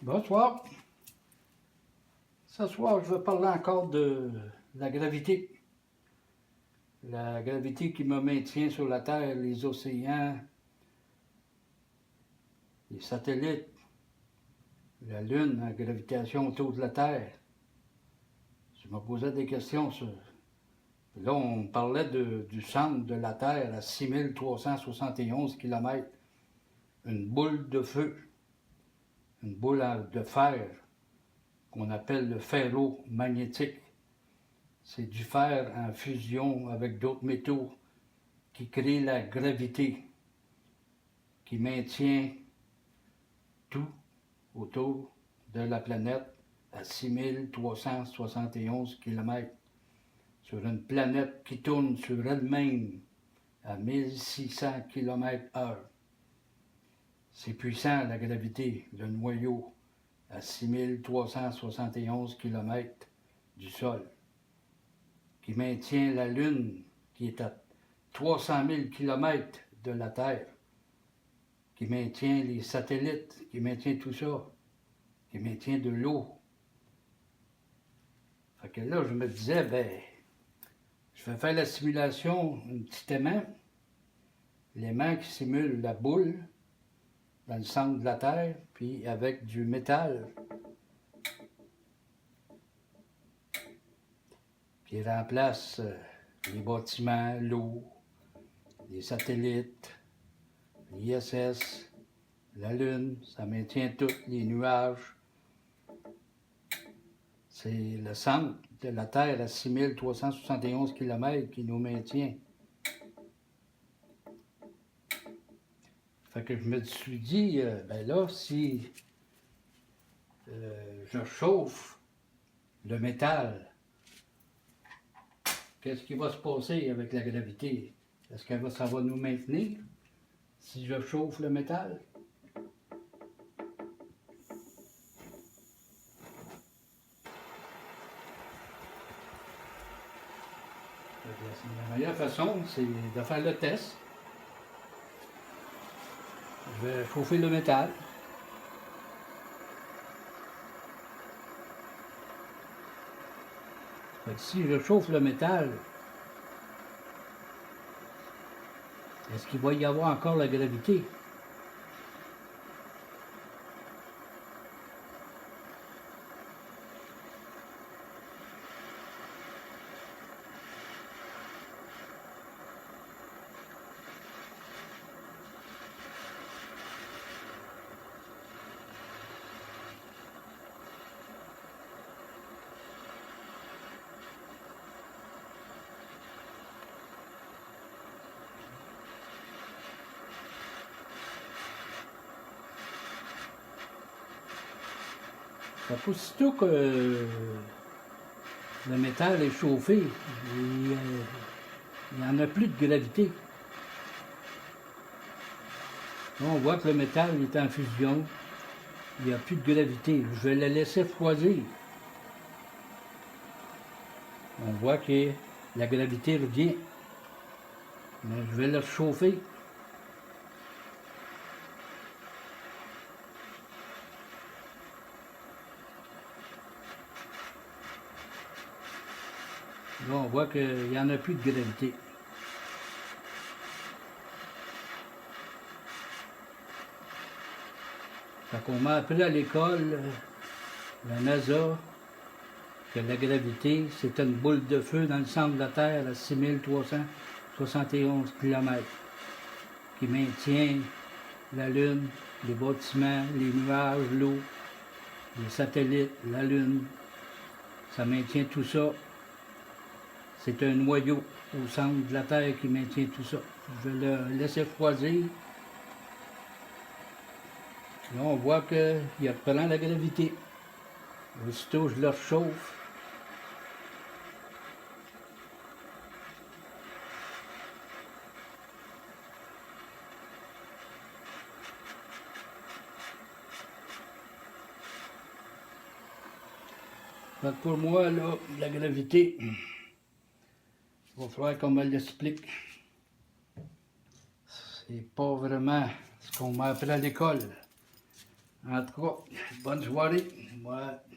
Bonsoir. Ce soir, je vais parler encore de la gravité. La gravité qui me maintient sur la Terre, les océans, les satellites, la Lune, la gravitation autour de la Terre. Je me posais des questions sur... Là, on parlait du centre de la Terre à 6371 km. Une boule de feu, une boule de fer qu'on appelle le ferromagnétique. C'est du fer en fusion avec d'autres métaux qui crée la gravité, qui maintient tout autour de la planète à 6371 km, sur une planète qui tourne sur elle-même à 1600 km/h. C'est puissant la gravité, le noyau à 6371 km du sol, qui maintient la Lune qui est à 300 000 km de la Terre, qui maintient les satellites, qui maintient tout ça, qui maintient de l'eau. Fait que là, je me disais, je vais faire la simulation, un petit l'aimant qui simule la boule dans le centre de la Terre, puis avec du métal qui remplace les bâtiments, l'eau, les satellites, l'ISS, la Lune, ça maintient tous les nuages. C'est le centre de la Terre à 6371 km qui nous maintient. Fait que je me suis dit, là, si je chauffe le métal, qu'est-ce qui va se passer avec la gravité? Est-ce que ça va nous maintenir si je chauffe le métal? La meilleure façon, c'est de faire le test. Je vais chauffer le métal. Fait que si je chauffe le métal, est-ce qu'il va y avoir encore la gravité? Fait qu'aussitôt que le métal est chauffé, il n'y en a plus de gravité. Là, on voit que le métal est en fusion. Il n'y a plus de gravité. Je vais le laisser refroidir. On voit que la gravité revient. Mais je vais le chauffer. Là, on voit qu'il n'y en a plus de gravité. Fait qu'on m'a appris à l'école, la NASA, que la gravité, c'est une boule de feu dans le centre de la Terre à 6371 km qui maintient la Lune, les bâtiments, les nuages, l'eau, les satellites, la Lune. Ça maintient tout ça. C'est un noyau au centre de la Terre qui maintient tout ça. Je vais le laisser refroidir. Là, on voit qu'il reprend la gravité. Aussitôt, je le réchauffe. Pour moi, là, la gravité, il va falloir qu'on me l'explique. C'est pas vraiment ce qu'on m'a appris à l'école. En tout cas, bonne soirée. Ouais.